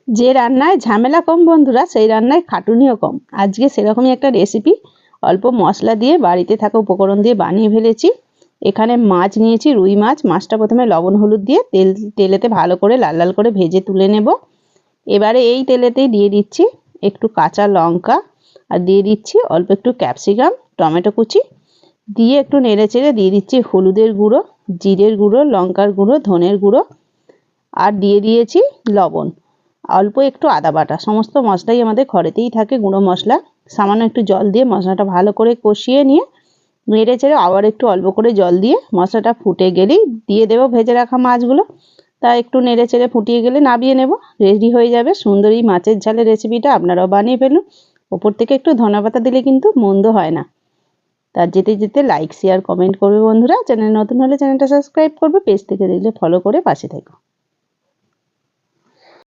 যে রান্নায় ঝামেলা কম বন্ধুরা, সেই রান্নায় খাটুনিও কম। আজকে সেরকমই একটা রেসিপি অল্প মশলা দিয়ে বাড়িতে থাকা উপকরণ দিয়ে বানিয়ে ফেলেছি। এখানে মাছ নিয়েছি, রুই মাছ। মাছটা প্রথমে লবণ হলুদ দিয়ে তেলেতে ভালো করে লাল লাল করে ভেজে তুলে নেব। এবারে এই তেলেতেই দিয়ে দিচ্ছি একটু কাঁচা লঙ্কা, আর দিয়ে দিচ্ছি অল্প একটু ক্যাপসিকাম, টমেটো কুচি দিয়ে একটু নেড়ে চেড়ে দিয়ে দিচ্ছি হলুদের গুঁড়ো, জিরের গুঁড়ো, লঙ্কার গুঁড়ো, ধনের গুঁড়ো, আর দিয়ে দিয়েছি লবণ, অল্প একটু আদা বাটা। সমস্ত মশলাই আমাদের ঘরেতেই থাকে, গুঁড়ো মশলা। সামান্য একটু জল দিয়ে মশলাটা ভালো করে কষিয়ে নিয়ে নেড়ে চেড়ে আবার একটু অল্প করে জল দিয়ে মশলাটা ফুটে গেলেই দিয়ে দেবো ভেজে রাখা মাছগুলো। তা একটু নেড়ে চেড়ে ফুটিয়ে গেলে নামিয়ে নেব, রেডি হয়ে যাবে সুন্দরী মাছের ঝালের রেসিপিটা। আপনারাও বানিয়ে ফেলুন। ওপর থেকে একটু ধনেপাতা দিলে কিন্তু মন্দ হয় না। তার যেতে যেতে লাইক শেয়ার কমেন্ট করবে বন্ধুরা। চ্যানেল নতুন হলে চ্যানেলটা সাবস্ক্রাইব করবে, পেজ থেকে দেখলে ফলো করে পাশে থেকো।